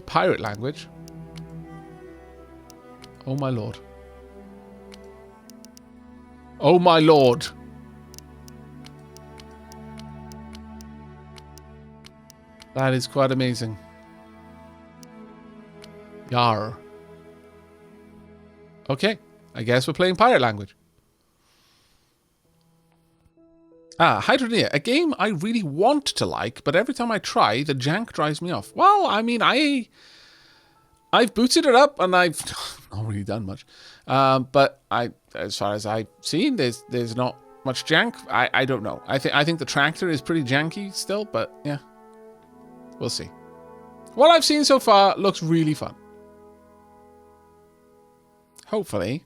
Pirate language. Oh my lord. Oh my lord. That is quite amazing. Yar. Okay, I guess we're playing pirate language. Hydroneer, a game I really want to like, but every time I try, the jank drives me off. Well, I mean, I've booted it up and I've not really done much. But as far as I've seen, there's not much jank. I don't know. I think the tractor is pretty janky still, but yeah, we'll see. What I've seen so far looks really fun. Hopefully,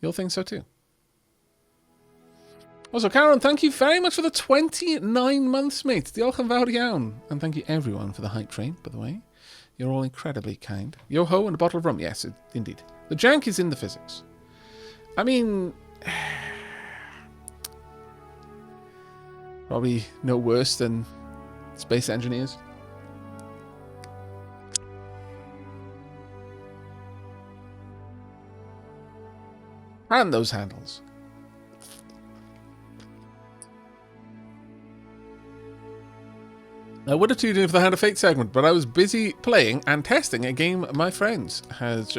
you'll think so too. Also, Karen, thank you very much for the 29 months, mate. Diolch yn fawr iawn. And thank you everyone for the hype train, by the way. You're all incredibly kind. Yo-ho and a bottle of rum. Yes, indeed. The jank is in the physics. I mean, probably no worse than Space Engineers. And those handles. I would have tuned in for the Hand of Fate segment, but I was busy playing and testing a game my friends has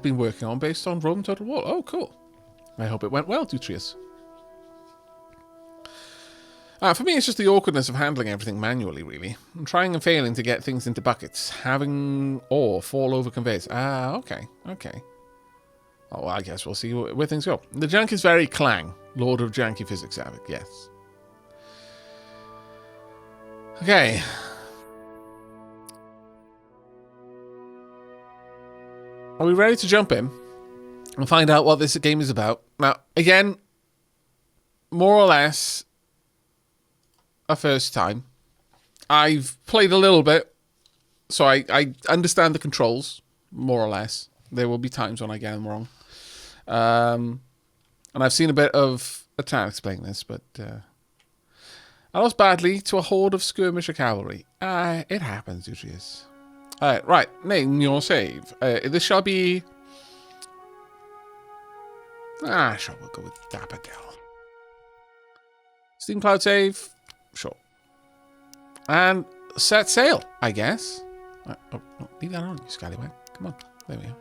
been working on based on Rome Total War. Oh, cool. I hope it went well, Dutrius. For me, it's just the awkwardness of handling everything manually, really. I'm trying and failing to get things into buckets, having ore fall over conveyors. Okay. Oh, well, I guess we'll see where things go. The jank is very clang. Lord of Janky Physics, Aavak, yes. Okay. Are we ready to jump in and find out what this game is about? Now, again, more or less a first time. I've played a little bit, so I understand the controls, more or less. There will be times when I get them wrong. And I've seen a bit of Attack playing this, but I lost badly to a horde of skirmisher cavalry. It happens, Dutrius. Right, name your save. This shall be... sure, we'll go with Dapperdell. Steam Cloud save. Sure. And set sail, I guess. Oh, no, leave that on, you scallywag. Come on, there we go.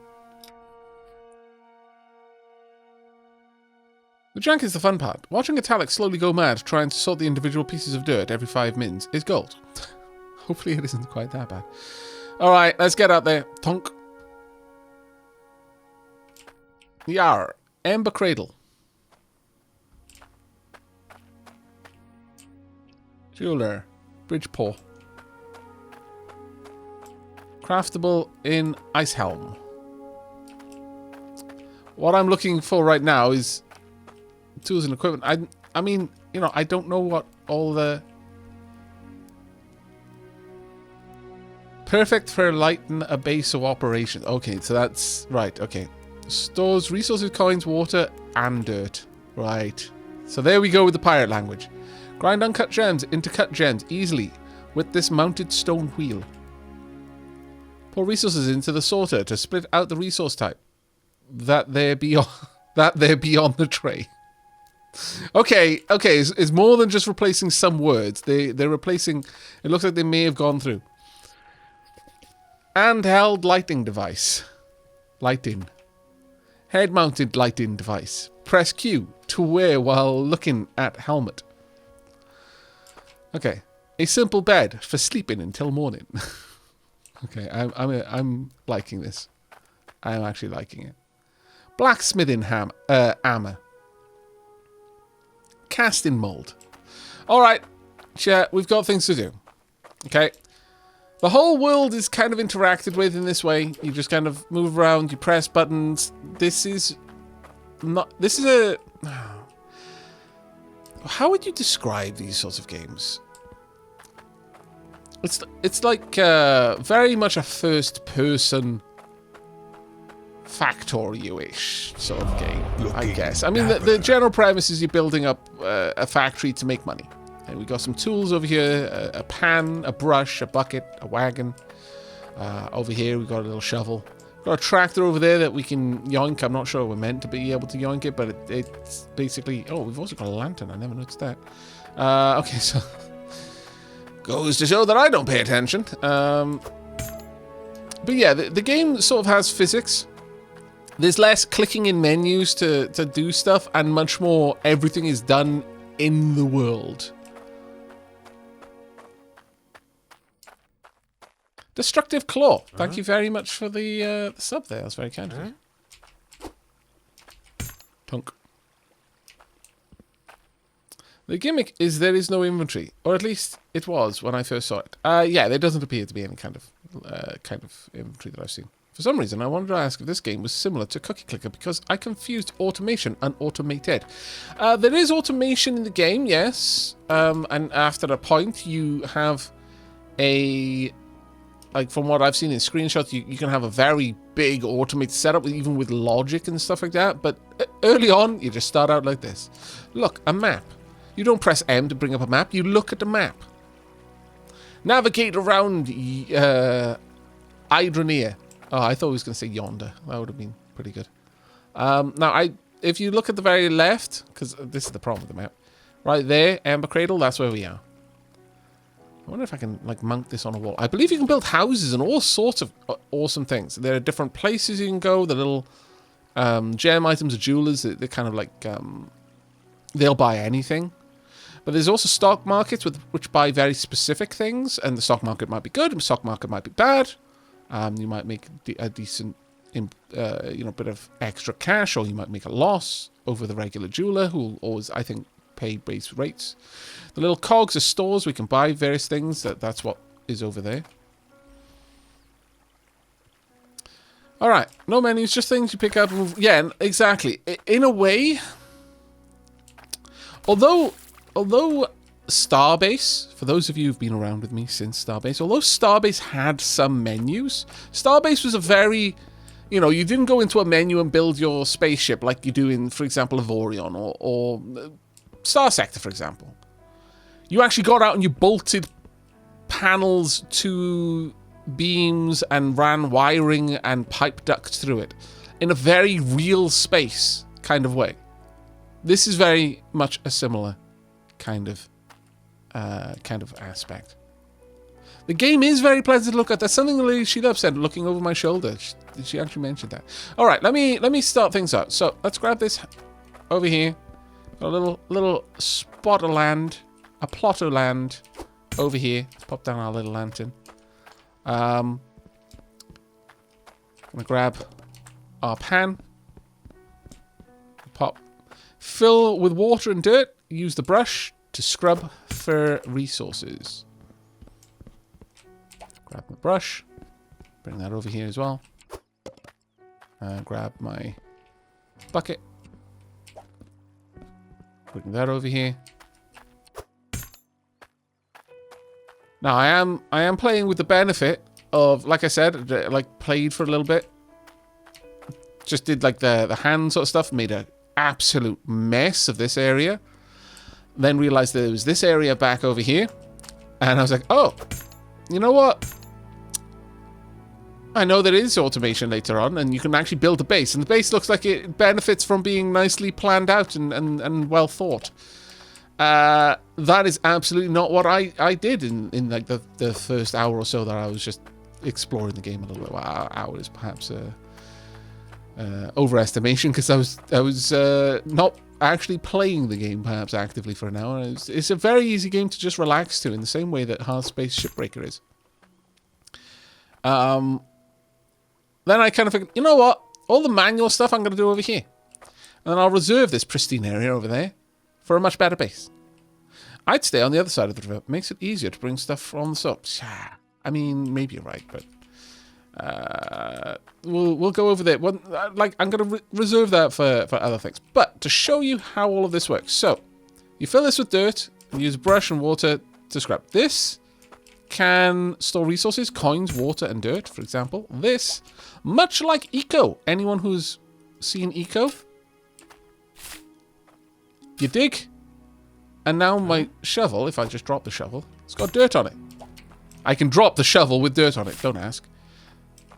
The jank is the fun part. Watching Italic slowly go mad trying to sort the individual pieces of dirt every 5 mins is gold. Hopefully it isn't quite that bad. Alright, let's get out there. Tonk. Yar. Ember Cradle. Jeweler. Bridge paw. Craftable in Ice Helm. What I'm looking for right now is tools and equipment. I mean, you know, I don't know what all the... Perfect for lighten a base of operation. Okay, so that's... Right, okay. Stores resources, coins, water, and dirt. Right. So there we go with the pirate language. Grind uncut gems into cut gems easily with this mounted stone wheel. Pour resources into the sorter to split out the resource type. That there be on the tray. Okay, it's more than just replacing some words. They're replacing... It looks like they may have gone through. Handheld lighting device. Lighting. Head-mounted lighting device. Press Q to wear while looking at helmet. Okay. A simple bed for sleeping until morning. Okay, I'm liking this. I'm actually liking it. Blacksmithing hammer. Casting mold. Alright, sure, we've got things to do. Okay. The whole world is kind of interacted with in this way. You just kind of move around, you press buttons. This is a... How would you describe these sorts of games? It's like very much a first-person Factorio-ish sort of game, I guess. I mean, the general premise is you're building up a factory to make money. And we got some tools over here, a pan, a brush, a bucket, a wagon. Over here we got a little shovel. Got a tractor over there that we can yoink. I'm not sure we're meant to be able to yoink it, but it's basically... Oh, we've also got a lantern. I never noticed that. Okay, so... Goes to show that I don't pay attention. But yeah, the game sort of has physics. There's less clicking in menus to do stuff, and much more everything is done in the world. Destructive Claw. Thank you very much for the sub there. That's very kind of you. Punk. The gimmick is there is no inventory, or at least it was when I first saw it. Yeah, there doesn't appear to be any kind of inventory that I've seen. For some reason, I wanted to ask if this game was similar to Cookie Clicker because I confused automation and automated. There is automation in the game, yes, and after a point, you have a... Like, from what I've seen in screenshots, you can have a very big automated setup, even with logic and stuff like that. But early on, you just start out like this. Look, a map. You don't press M to bring up a map. You look at the map. Navigate around Hydroneer. Oh, I thought I was going to say yonder. That would have been pretty good. Now, if you look at the very left, because this is the problem with the map. Right there, Amber Cradle, that's where we are. I wonder if I can, like, mount this on a wall. I believe you can build houses and all sorts of awesome things. There are different places you can go. The little gem items, the jewelers, they're kind of like... they'll buy anything. But there's also stock markets which buy very specific things. And the stock market might be good, and the stock market might be bad. You might make a decent, bit of extra cash, or you might make a loss over the regular jeweler, who will always, I think, pay base rates. The little cogs are stores. We can buy various things. That's what is over there. All right. No menus, just things you pick up. Yeah, exactly. In a way, although Starbase, for those of you who've been around with me since Starbase, although Starbase had some menus, Starbase was a very, you didn't go into a menu and build your spaceship like you do in, for example, Avorion or Star Sector, for example. You actually got out and you bolted panels to beams and ran wiring and pipe ducts through it in a very real space kind of way. This is very much a similar kind of aspect. The game is very pleasant to look at. That's something the lady She Love said, looking over my shoulder. She actually mentioned that. All right, let me start things out. So let's grab this over here. Got a little spot of land, a plot of land over here. Let's pop down our little lantern. I'm gonna grab our pan. Fill with water and dirt. Use the brush to scrub for resources. Grab my brush. Bring that over here as well. Grab my bucket. Bring that over here. Now I am playing with the benefit of, like I said, like played for a little bit. Just did like the hand sort of stuff. Made a absolute mess of this area. Then realized there was this area back over here. And I was like, oh, you know what? I know there is automation later on, and you can actually build a base. And the base looks like it benefits from being nicely planned out and well thought. That is absolutely not what I did in like the first hour or so that I was just exploring the game a little bit. Well, hour is perhaps overestimation, because I was not actually playing the game perhaps actively for an hour. It's a very easy game to just relax to, in the same way that Hard Space Shipbreaker is. Then I kind of figured, you know what? All the manual stuff I'm going to do over here. And then I'll reserve this pristine area over there for a much better base. I'd stay on the other side of the river. It makes it easier to bring stuff from the soaps. I mean, maybe you're right, but we'll go over there. I'm going to reserve that for other things. But to show you how all of this works. So, you fill this with dirt and use brush and water to scrub. This can store resources, coins, water, and dirt, for example. This, much like Eco. Anyone who's seen Eco? You dig, And now my shovel, if I just drop the shovel, it's got dirt on it. I can drop the shovel with dirt on it, don't ask.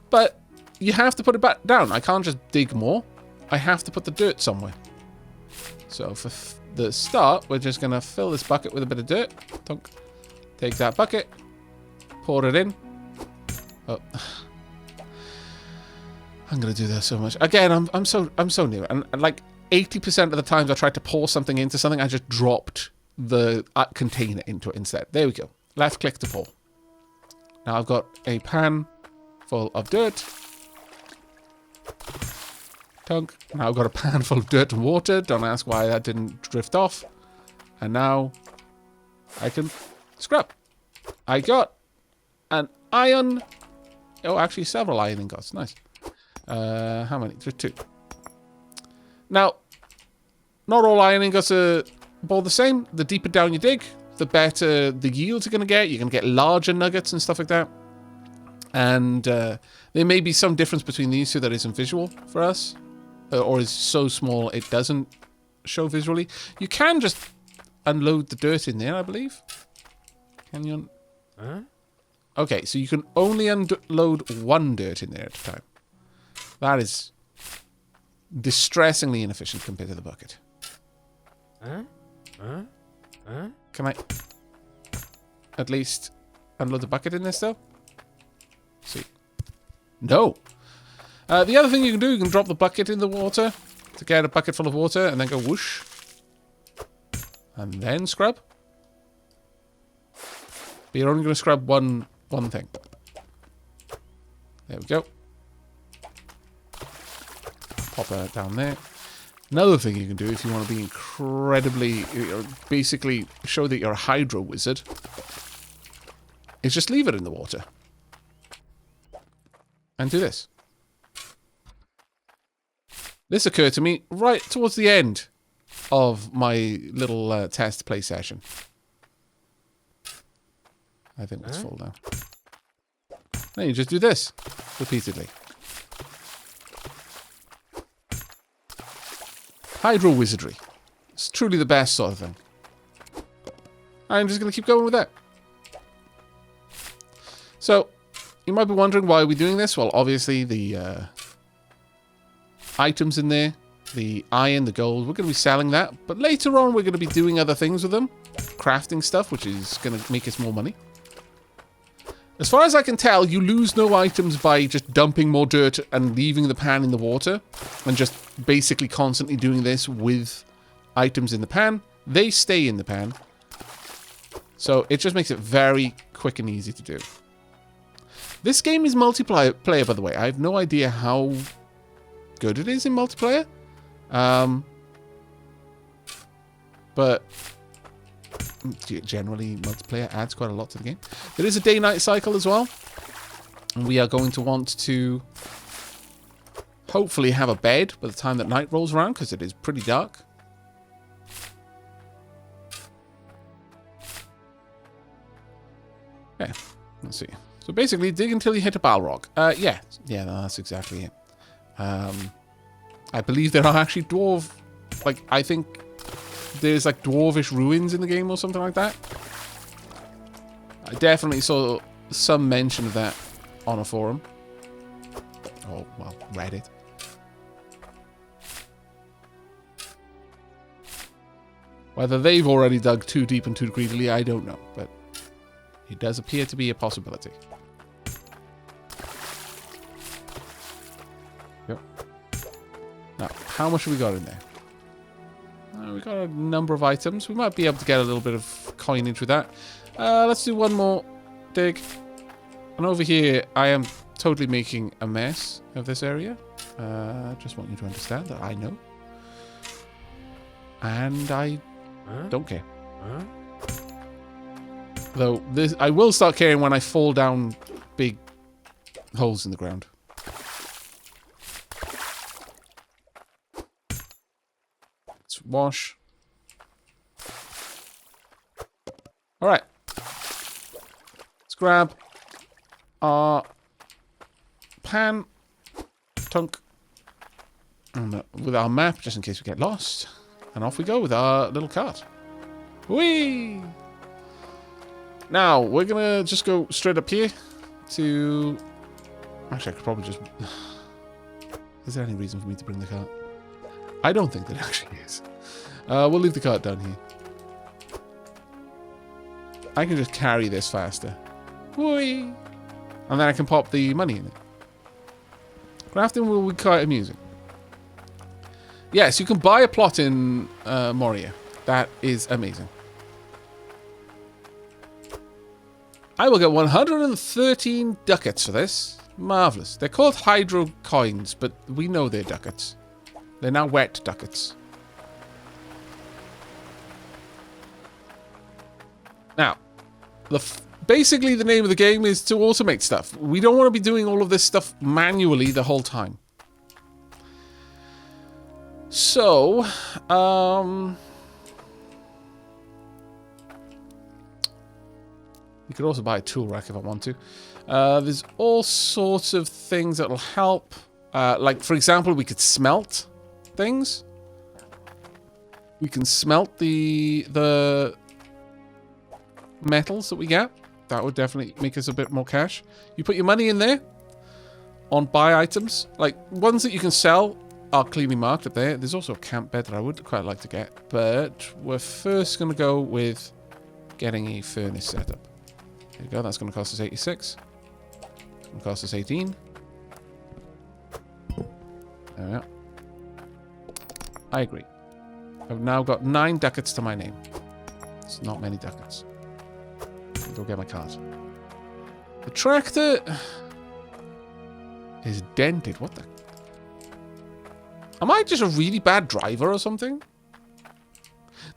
But you have to put it back down. I can't just dig more. I have to put the dirt somewhere. So for the start, we're just going to fill this bucket with a bit of dirt. Take that bucket, pour it in. Oh. I'm going to do that so much. Again, I'm so new. And like 80% of the times I tried to pour something into something, I just dropped the container into it instead. There we go. Left click to pour. Now I've got a pan full of dirt. Tunk. Now I've got a pan full of dirt and water. Don't ask why that didn't drift off. And now I can scrub. I got an iron. Oh, actually several iron ingots. Nice. How many? There's 2. Now, not all iron ingots are all the same. The deeper down you dig, the better the yields you're going to get. You're going to get larger nuggets and stuff like that. And there may be some difference between these two that isn't visual for us. Or is so small it doesn't show visually. You can just unload the dirt in there, I believe. Can you? Okay, so you can only unload 1 dirt in there at a time. That is distressingly inefficient compared to the bucket. Can I at least unload the bucket in this, though? See. No. The other thing you can do, you can drop the bucket in the water to get a bucket full of water and then go whoosh. And then scrub. But you're only going to scrub one thing. There we go. Pop that down there. Another thing you can do if you want to be incredibly, basically show that you're a hydro wizard, is just leave it in the water. And do this. This occurred to me right towards the end of my little test play session. I think that's full now. Then you just do this repeatedly. Hydro wizardry. It's truly the best sort of thing. I'm just going to keep going with that. So, you might be wondering why are we doing this? Well, obviously the items in there, the iron, the gold, we're going to be selling that. But later on, we're going to be doing other things with them. Crafting stuff, which is going to make us more money. As far as I can tell, you lose no items by just dumping more dirt and leaving the pan in the water. And just basically constantly doing this with items in the pan. They stay in the pan. So it just makes it very quick and easy to do. This game is multiplayer, by the way. I have no idea how good it is in multiplayer. But generally, multiplayer adds quite a lot to the game. There is a day-night cycle as well. And we are going to want to hopefully have a bed by the time that night rolls around, because it is pretty dark. Okay, let's see. So basically, dig until you hit a Balrog. Yeah, that's exactly it. I believe there are actually I think there's like dwarvish ruins in the game or something like that. I definitely saw some mention of that on a forum. Oh, well, Reddit. Whether they've already dug too deep and too greedily, I don't know, but it does appear to be a possibility. Yep. Now, how much have we got in there? We've got a number of items. We might be able to get a little bit of coinage with that. Let's do one more dig. And over here, I am totally making a mess of this area. Just want you to understand that I know. And I don't care. Though, I will start caring when I fall down big holes in the ground. Let's wash. Alright. Let's grab our pan, tunk, and with our map, just in case we get lost. And off we go with our little cart. Whee! Now, we're going to just go straight up here to... Actually, I could probably just... Is there any reason for me to bring the cart? I don't think there actually is. We'll leave the cart down here. I can just carry this faster. Whee! And then I can pop the money in it. Crafting will be quite amusing. Yes, you can buy a plot in Moria. That is amazing. I will get 113 ducats for this. Marvellous. They're called hydro coins, but we know they're ducats. They're now wet ducats. Now, basically the name of the game is to automate stuff. We don't want to be doing all of this stuff manually the whole time. So, you could also buy a tool rack if I want to. There's all sorts of things that will help. Like, for example, we could smelt things. We can smelt the metals that we get. That would definitely make us a bit more cash. You put your money in there on buy items. Like, ones that you can sell are clearly marked up there. There's also a camp bed that I would quite like to get. But we're first going to go with getting a furnace set up. There you go. That's going to cost us 86. It's going to cost us 18. There we are. I agree. I've now got 9 ducats to my name. It's not many ducats. I'll go get my cart. The tractor is dented. What the? Am I just a really bad driver or something?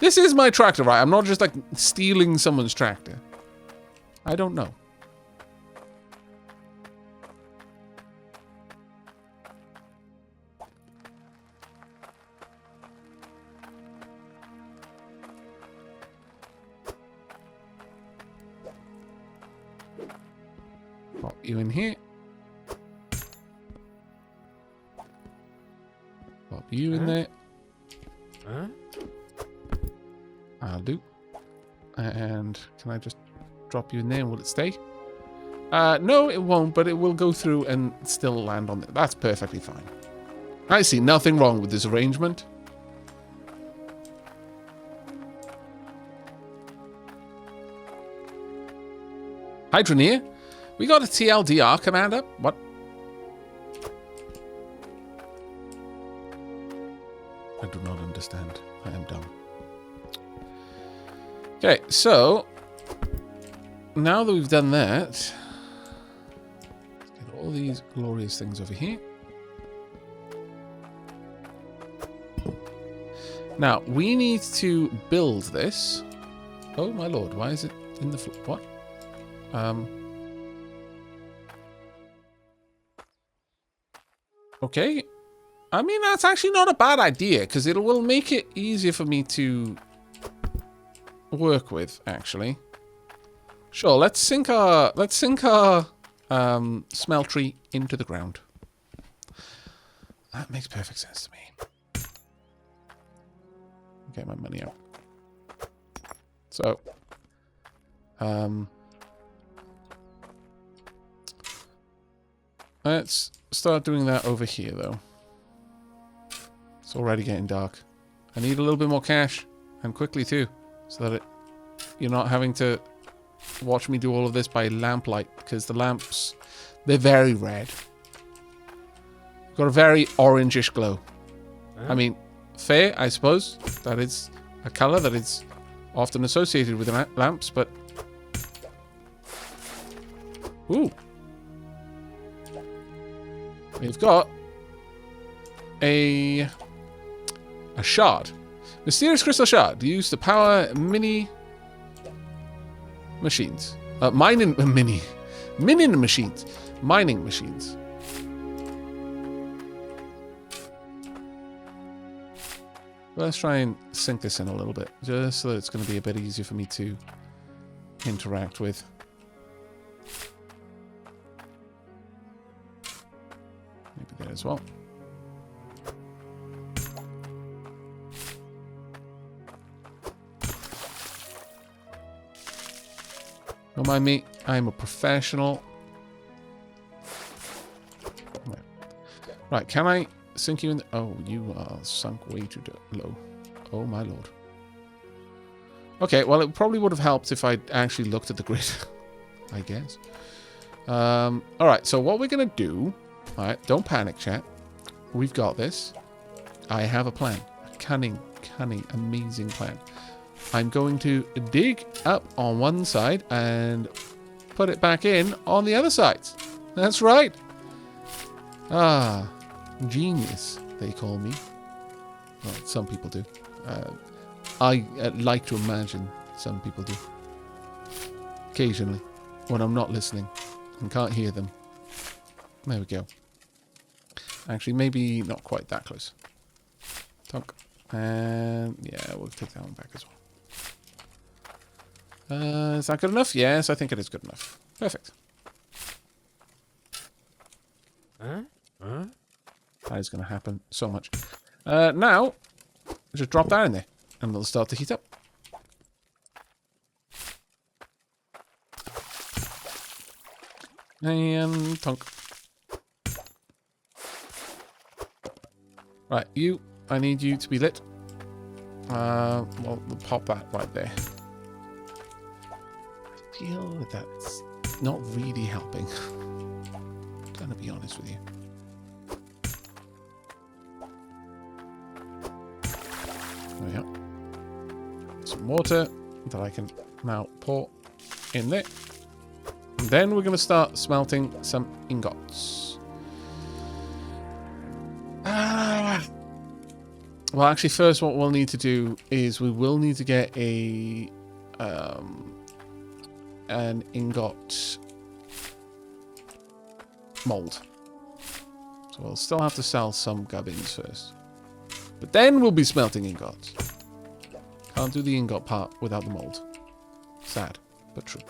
This is my tractor, right? I'm not just like stealing someone's tractor. I don't know. Pop you in here. Pop you in there. Huh? I'll do. And can I just drop you in there and will it stay? No, it won't, but it will go through and still land on there. That's perfectly fine. I see nothing wrong with this arrangement. Hydroneer? We got a TLDR command up? What? I do not understand. I am dumb. Okay, so now that we've done that, let's get all these glorious things over here. Now, we need to build this. Oh my lord, why is it in the floor? What? Okay. I mean, that's actually not a bad idea, because it will make it easier for me to work with, actually. Sure, let's sink our smeltery into the ground. That makes perfect sense to me. Get my money out. So, let's start doing that over here, though. It's already getting dark. I need a little bit more cash, and quickly too, so that you're not having to watch me do all of this by lamplight, because the lamps, they're very red. Got a very orangish glow. I mean, fair, I suppose. That is a color that is often associated with lamps, but... Ooh. We've got a shard. Mysterious crystal shard used to power mini machines. Mining machines. Mining machines. Let's try and sink this in a little bit, just so that it's going to be a bit easier for me to interact with. Maybe there as well. Don't mind me. I'm a professional. Right, can I sink you in? Oh, you are sunk way too low. Oh, my lord. Okay, well, it probably would have helped if I actually looked at the grid, I guess. All right, so what we're going to do... All right, don't panic, chat. We've got this. I have a plan. A cunning, amazing plan. I'm going to dig up on one side and put it back in on the other side. That's right. Ah, genius, they call me. Well, some people do. I like to imagine some people do. Occasionally, when I'm not listening and can't hear them. There we go. Actually, maybe not quite that close. Tonk. And yeah, we'll take that one back as well. Is that good enough? Yes, I think it is good enough. Perfect. That is going to happen so much. Now, just drop that in there, and it'll start to heat up. And tonk. Right, you. I need you to be lit. Well, we'll pop that right there. I feel that that's not really helping. I'm gonna be honest with you. There we go. Some water that I can now pour in there. And then we're going to start smelting some ingots. Well, actually, first what we'll need to do is we will need to get a an ingot mold. So we'll still have to sell some gubbins first. But then we'll be smelting ingots. Can't do the ingot part without the mold. Sad, but true.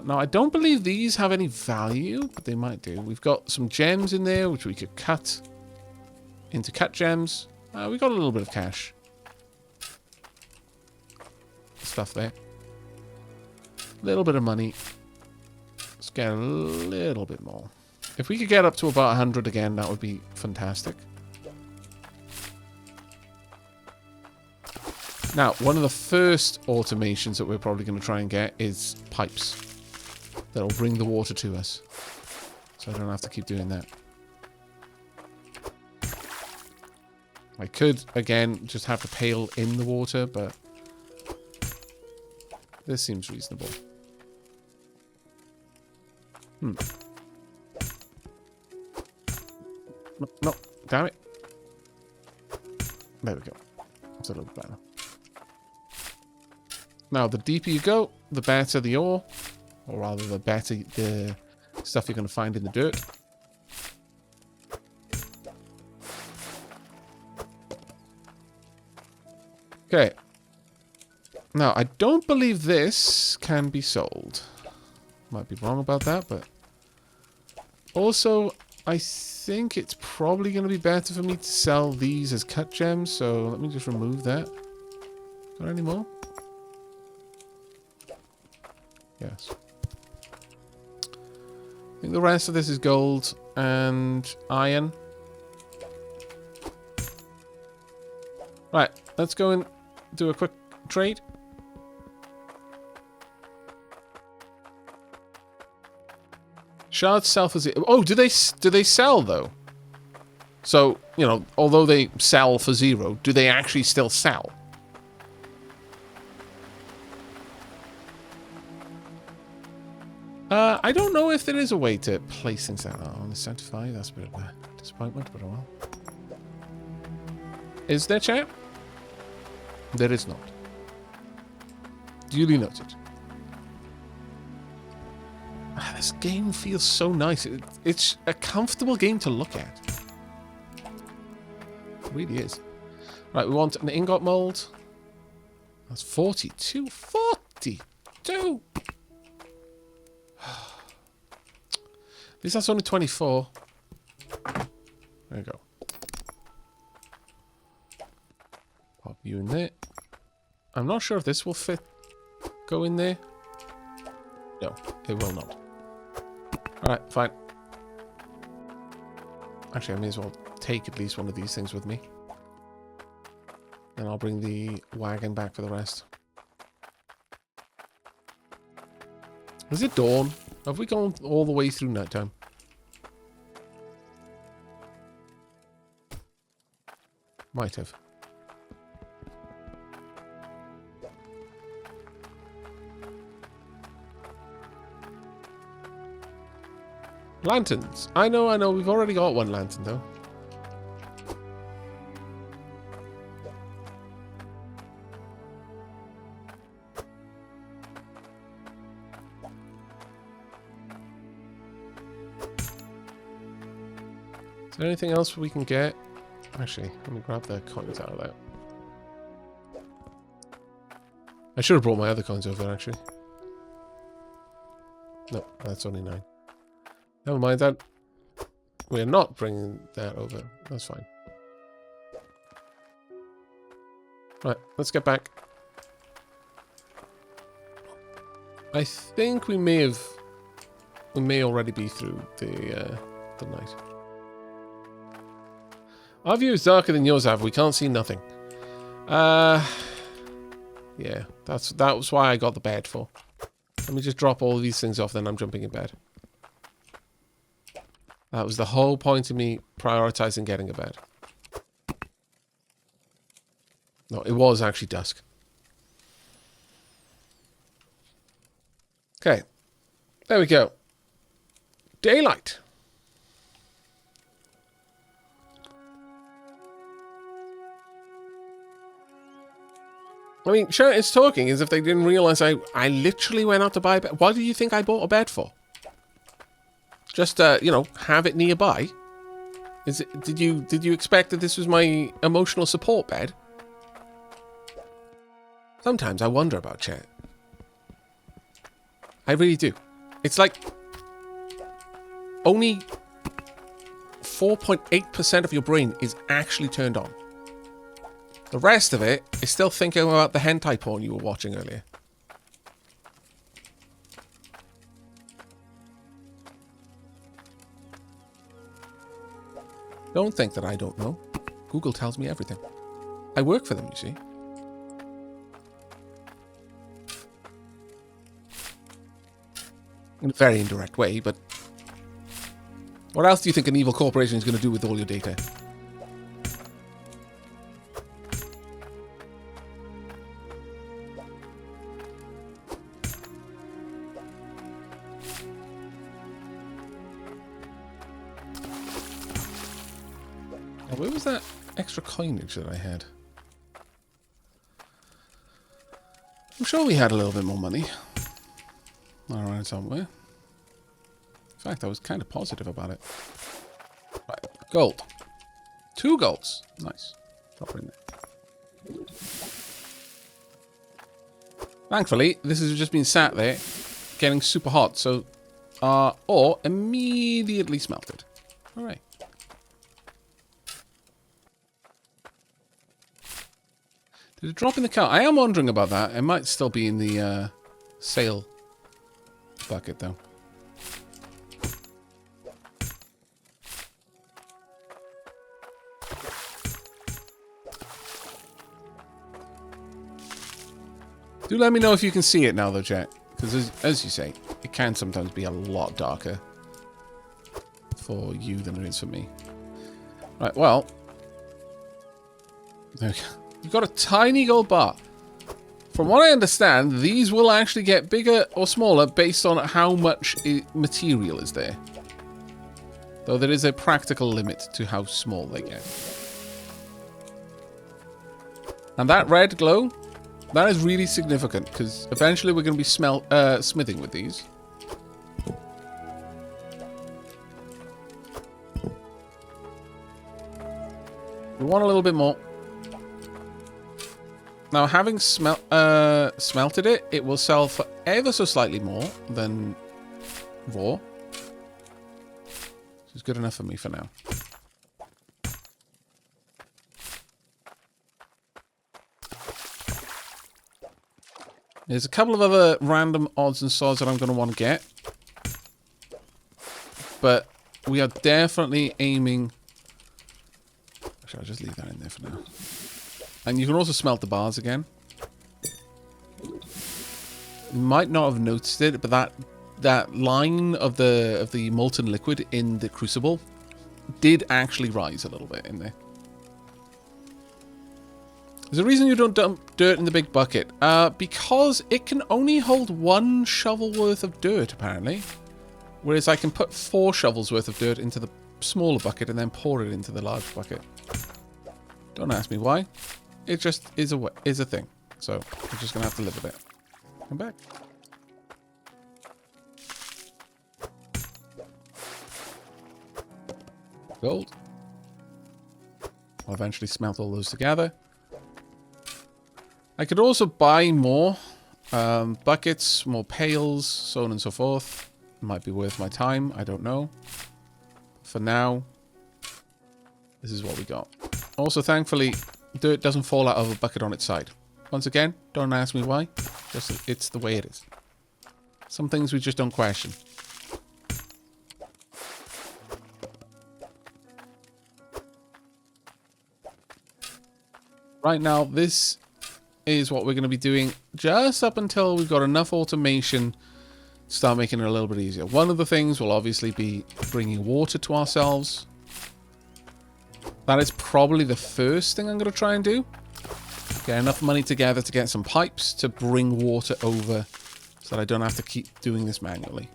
Now, I don't believe these have any value, but they might do. We've got some gems in there, which we could cut into cut gems. We got a little bit of cash. Stuff there. A little bit of money. Let's get a little bit more. If we could get up to about 100 again, that would be fantastic. Now, one of the first automations that we're probably going to try and get is pipes. That'll bring the water to us. So I don't have to keep doing that. I could, again, just have the pail in the water, but this seems reasonable. No, no, damn it. There we go. It's a little better. Now, the deeper you go, the better the ore. Or rather, the better the stuff you're going to find in the dirt. Okay. Now, I don't believe this can be sold. Might be wrong about that, but... Also, I think it's probably going to be better for me to sell these as cut gems, so let me just remove that. Got any more? Yes. I think the rest of this is gold and iron. Right, let's go and do a quick trade. Shards sell for zero. Oh, do they sell though? So, you know, although they sell for 0, do they actually still sell? I don't know if there is a way to place things out on the 75. That's a bit of a disappointment, but oh well. Is there, chat? There is not. Duly noted. This game feels so nice. It's a comfortable game to look at. It really is. Right, we want an ingot mold. That's 42. 42! At least that's only 24. There you go. Pop you in there. I'm not sure if this will fit. Go in there. No, it will not. Alright, fine. Actually, I may as well take at least one of these things with me. And I'll bring the wagon back for the rest. Is it dawn? Have we gone all the way through nighttime? Might have. Lanterns. I know. We've already got one lantern, though. Is there anything else we can get? Actually, let me grab the coins out of that. I should have brought my other coins over, actually. No, that's only 9. Never mind that. We're not bringing that over. That's fine. Right, let's get back. I think we may already be through the night. Our view is darker than yours, Av. We can't see nothing. Yeah, that was why I got the bed for. Let me just drop all of these things off, then I'm jumping in bed. That was the whole point of me prioritizing getting a bed. No, it was actually dusk. Okay. There we go. Daylight. I mean, sure, it's talking as if they didn't realize I literally went out to buy a bed. What do you think I bought a bed for? Just, you know, have it nearby? Did you expect that this was my emotional support bed? Sometimes I wonder about chat. I really do. It's like only 4.8% of your brain is actually turned on. The rest of it is still thinking about the hentai porn you were watching earlier. Don't think that I don't know. Google tells me everything. I work for them, you see. In a very indirect way, but what else do you think an evil corporation is going to do with all your data? Where was that extra coinage that I had? I'm sure we had a little bit more money around somewhere. In fact, I was kind of positive about it. Right, gold. 2 golds. Nice. Drop it in there. Thankfully, this has just been sat there, getting super hot, so ore immediately smelted. All right. Did it drop in the cart? I am wondering about that. It might still be in the sale bucket, though. Do let me know if you can see it now, though, chat. Because as you say, it can sometimes be a lot darker for you than it is for me. Right, well. There we go. You've got a tiny gold bar. From what I understand, these will actually get bigger or smaller based on how much material is there. Though there is a practical limit to how small they get. And that red glow, that is really significant, because eventually we're going to be smithing with these. We want a little bit more. Now, having smelted it, it will sell for ever so slightly more than raw. This is good enough for me for now. There's a couple of other random odds and sods that I'm going to want to get. But we are definitely aiming... Actually, I'll just leave that in there for now. And you can also smelt the bars again. You might not have noticed it, but that line of the molten liquid in the crucible did actually rise a little bit in there. There's a reason you don't dump dirt in the big bucket. Because it can only hold 1 shovel worth of dirt, apparently. Whereas I can put 4 shovels worth of dirt into the smaller bucket and then pour it into the large bucket. Don't ask me why. It just is a thing. So I'm just going to have to live with it. Come back. Gold. I'll eventually smelt all those together. I could also buy more buckets, more pails, so on and so forth. Might be worth my time. I don't know. For now, this is what we got. Also, thankfully, dirt doesn't fall out of a bucket on its side. Once again, don't ask me why. Just, it's the way it is. Some things we just don't question. Right now, this is what we're going to be doing just up until we've got enough automation to start making it a little bit easier. One of the things will obviously be bringing water to ourselves. That is probably the first thing I'm going to try and do. Get enough money together to get some pipes to bring water over so that I don't have to keep doing this manually.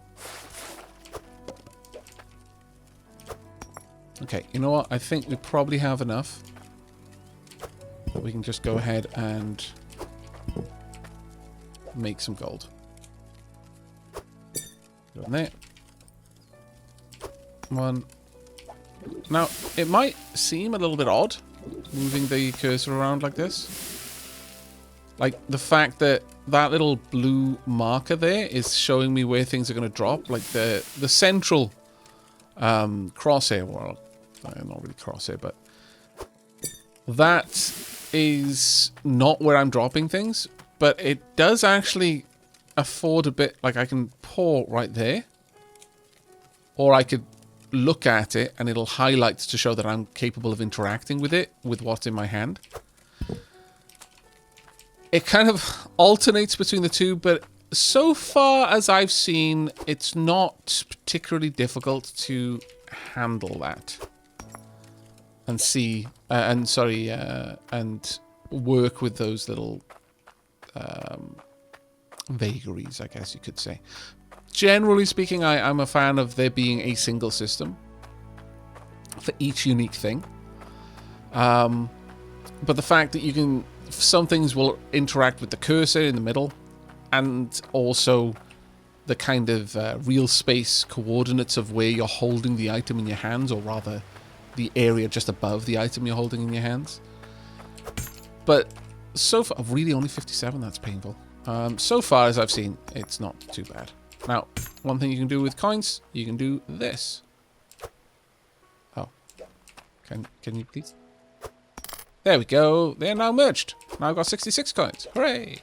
Okay, you know what? I think we probably have enough. But we can just go ahead and make some gold. Go in there. One. Now, it might seem a little bit odd moving the cursor around like this. Like the fact that that little blue marker there is showing me where things are going to drop. Like the central crosshair. Well, not really crosshair, but that is not where I'm dropping things. But it does actually afford a bit. Like I can pour right there. Or I could look at it and it'll highlight to show that I'm capable of interacting with it, with what's in my hand. It kind of alternates between the two, but so far as I've seen, it's not particularly difficult to handle that. And see, and work with those little vagaries, I guess you could say. Generally speaking, I'm a fan of there being a single system for each unique thing. But the fact that you can... Some things will interact with the cursor in the middle, and also the kind of real space coordinates of where you're holding the item in your hands, or rather the area just above the item you're holding in your hands. But so far... Really, only 57? That's painful. So far as I've seen, it's not too bad. Now, one thing you can do with coins, you can do this. Oh. Can you please? There we go. They're now merged. Now I've got 66 coins. Hooray!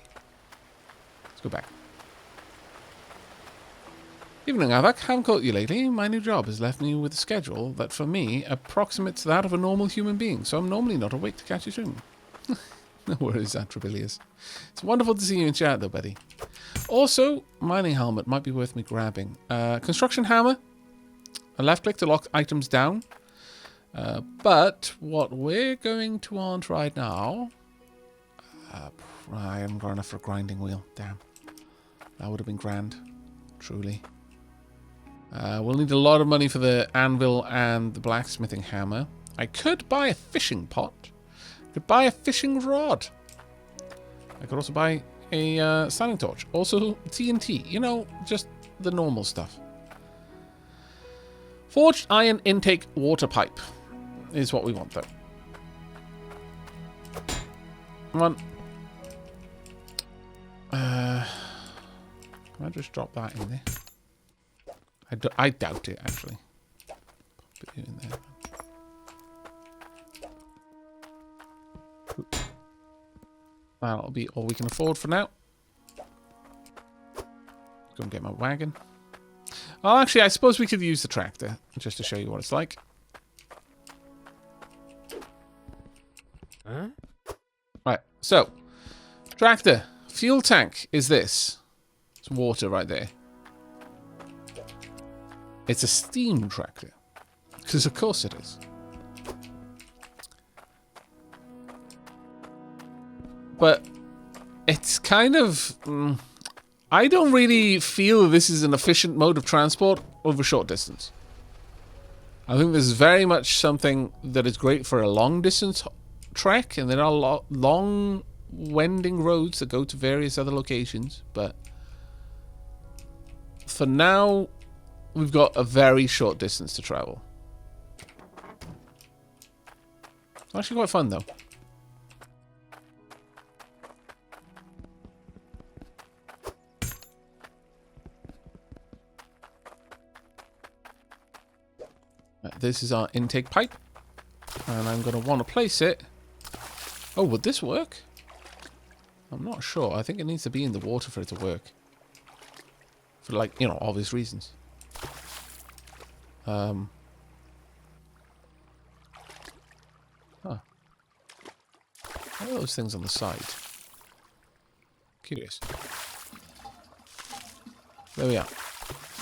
Let's go back. Evening, Aavak. Haven't caught you lately. My new job has left me with a schedule that, for me, approximates that of a normal human being, so I'm normally not awake to catch you soon. No worries, Attribution. It's wonderful to see you in chat, though, buddy. Also, mining helmet might be worth me grabbing. Construction hammer. A left click to lock items down. But what we're going to want right now... I haven't got enough for a grinding wheel. Damn. That would have been grand. Truly. We'll need a lot of money for the anvil and the blacksmithing hammer. I could buy a fishing pot. I could buy a fishing rod. I could also buy a standing torch. Also TNT. You know, just the normal stuff. Forged iron intake water pipe is what we want, though. Come on. Can I just drop that in there? I doubt it, actually. Put you in there. That'll be all we can afford for now. Go and get my wagon. Oh, actually, I suppose we could use the tractor just to show you what it's like. Huh? Right, so tractor. Fuel tank is this. It's water right there. It's a steam tractor. Because of course it is. But it's kind of... I don't really feel this is an efficient mode of transport over short distance. I think this is very much something that is great for a long distance trek, and there are long wending roads that go to various other locations, but for now we've got a very short distance to travel. It's actually quite fun though. This is our intake pipe, and I'm going to want to place it. Oh, would this work? I'm not sure. I think it needs to be in the water for it to work. For, like, you know, obvious reasons. Huh. What are those things on the side? Curious. There we are.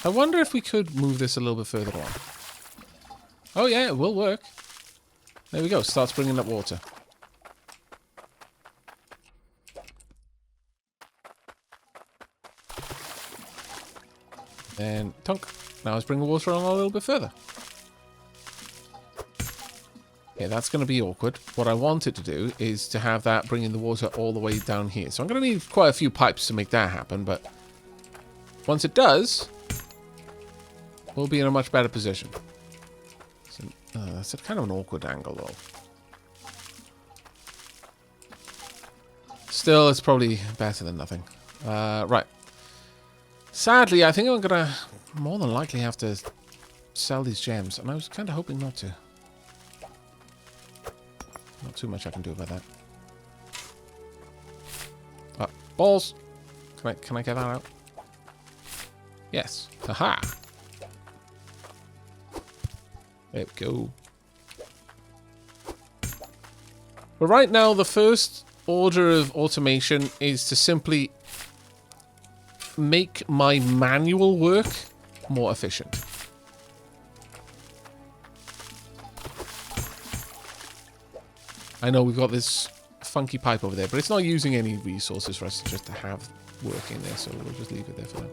I wonder if we could move this a little bit further on. Oh yeah, it will work. There we go. Starts bringing up water. And tonk. Now it's bringing water on a little bit further. Yeah, that's going to be awkward. What I want it to do is to have that bringing the water all the way down here. So I'm going to need quite a few pipes to make that happen, but once it does, we'll be in a much better position. So, that's kind of an awkward angle, though. Still, it's probably better than nothing. Right. Sadly, I think I'm going to more than likely have to sell these gems, and I was kind of hoping not to. Not too much I can do about that. Balls! Can I get that out? Yes. Haha! There we go. But right now, the first order of automation is to simply make my manual work more efficient. I know we've got this funky pipe over there, but it's not using any resources for us just to have work in there, so we'll just leave it there for now.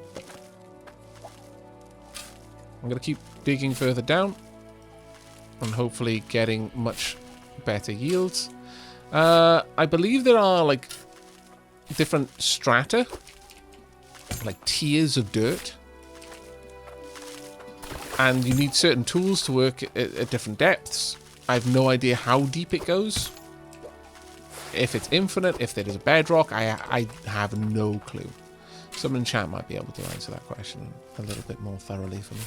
I'm going to keep digging further down and hopefully getting much better yields. I believe there are like different strata, like tiers of dirt, and you need certain tools to work at different depths. I have no idea how deep it goes. If it's infinite, if there is a bedrock, I have no clue. Someone in chat might be able to answer that question a little bit more thoroughly for me.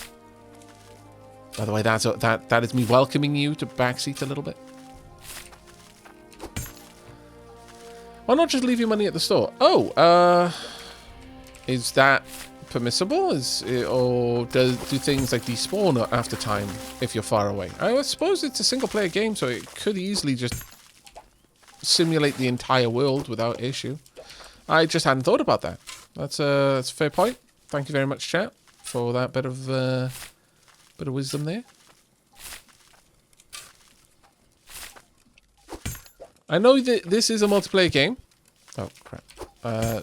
By the way, that is me welcoming you to backseat a little bit. Why not just leave your money at the store? Oh, is that permissible? Or do things like despawn after time if you're far away? I suppose it's a single-player game, so it could easily just simulate the entire world without issue. I just hadn't thought about that. That's a fair point. Thank you very much, chat, for that bit of wisdom there. I know that this is a multiplayer game. Oh crap!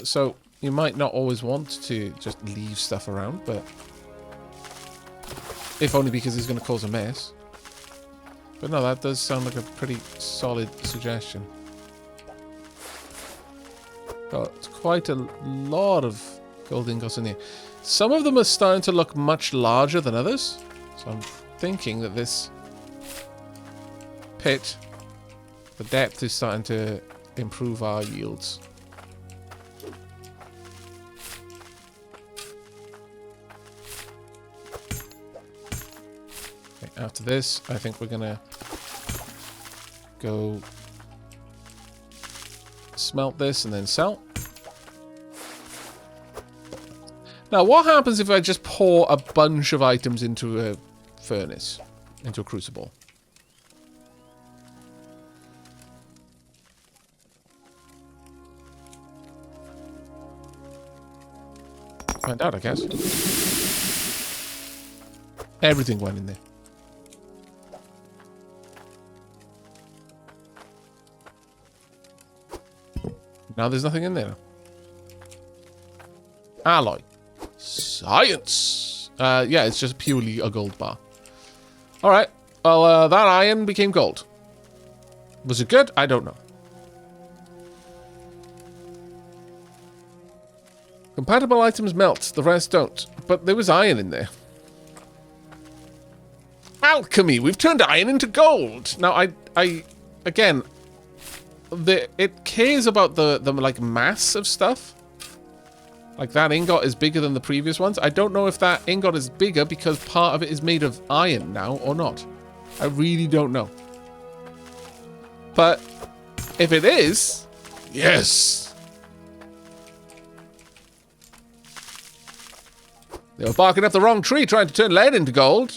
So you might not always want to just leave stuff around, but if only because it's going to cause a mess. But no, that does sound like a pretty solid suggestion. Got quite a lot of gold ingots in here. Some of them are starting to look much larger than others. So I'm thinking that this pit, the depth is starting to improve our yields. Okay, after this, I think we're gonna go smelt this and then sell. Now, what happens if I just pour a bunch of items into a furnace? Into a crucible? Find out, I guess. Everything went in there. Now there's nothing in there. Alloy. Science. Yeah, it's just purely a gold bar. Alright. Well, that iron became gold. Was it good? I don't know. Compatible items melt, the rest don't. But there was iron in there. Alchemy! We've turned iron into gold! Now, again, it cares about the like, mass of stuff. Like, that ingot is bigger than the previous ones. I don't know if that ingot is bigger because part of it is made of iron now or not. I really don't know. But if it is, yes! They were barking up the wrong tree trying to turn lead into gold.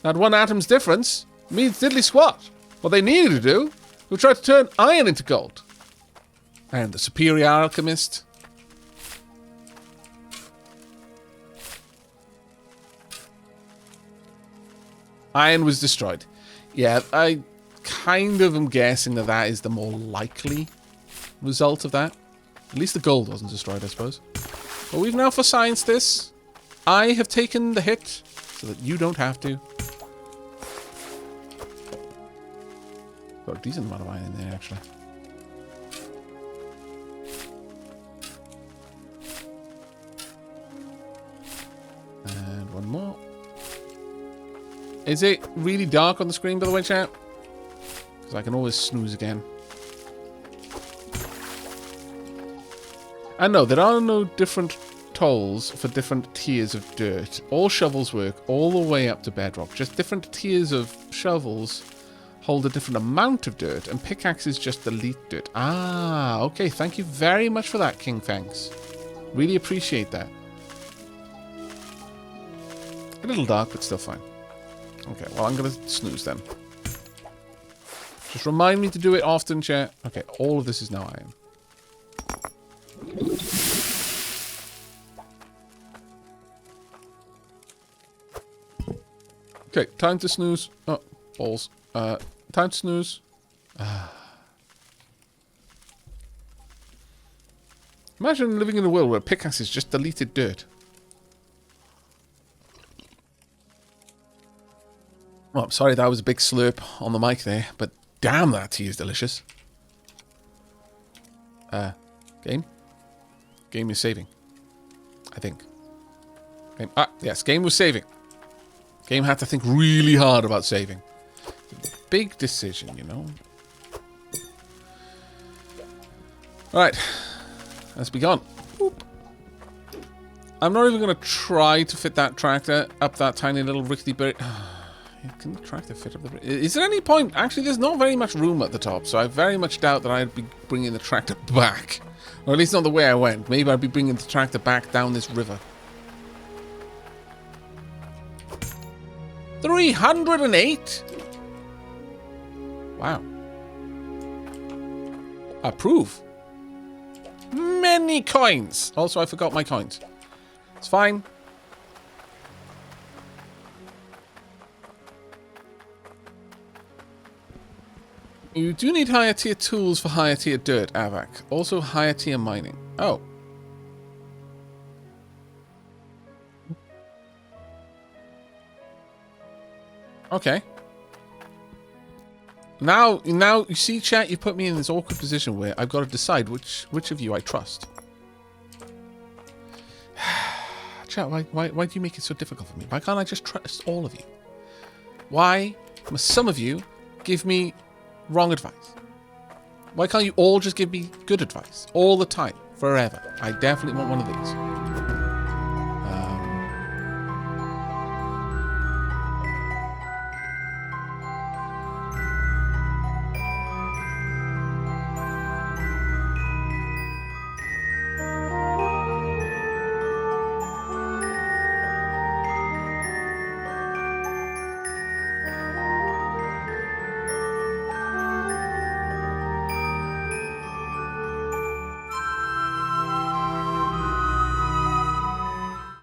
That one atom's difference means diddly squat. What they needed to do was try to turn iron into gold. And the superior alchemist. Iron was destroyed. Yeah, I kind of am guessing that that is the more likely result of that. At least the gold wasn't destroyed, I suppose. But we've now for science this. I have taken the hit so that you don't have to. Got a decent amount of iron in there, actually. And one more. Is it really dark on the screen, by the way, chat? Because I can always snooze again. And no, there are no different tolls for different tiers of dirt. All shovels work all the way up to bedrock. Just different tiers of shovels hold a different amount of dirt, and pickaxes just delete dirt. Ah, okay. Thank you very much for that, King Thanks. Really appreciate that. A little dark, but still fine. Okay, well, I'm going to snooze then. Just remind me to do it often, chat. Okay, all of this is now iron. Okay, time to snooze. Oh, balls. Time to snooze. Imagine living in a world where pickaxes just deleted dirt. Oh, I'm sorry that was a big slurp on the mic there, but damn, that tea is delicious. Game? Game is saving. I think. Game. Ah, yes, game was saving. Game had to think really hard about saving. Big decision, you know. Alright. Let's be gone. Boop. I'm not even going to try to fit that tractor up that tiny little rickety bit. Can the tractor fit up the... Is there any point? Actually, there's not very much room at the top, so I very much doubt that I'd be bringing the tractor back. Or at least not the way I went. Maybe I'd be bringing the tractor back down this river. 308? Wow. Approve. Many coins. Also, I forgot my coins. It's fine. You do need higher tier tools for higher tier dirt, Aavak. Also higher tier mining. Oh. Okay. Now, you see, chat, you put me in this awkward position where I've got to decide which of you I trust. Chat, why do you make it so difficult for me? Why can't I just trust all of you? Why must some of you give me wrong advice? Why can't you all just give me good advice all the time, forever? I definitely want one of these.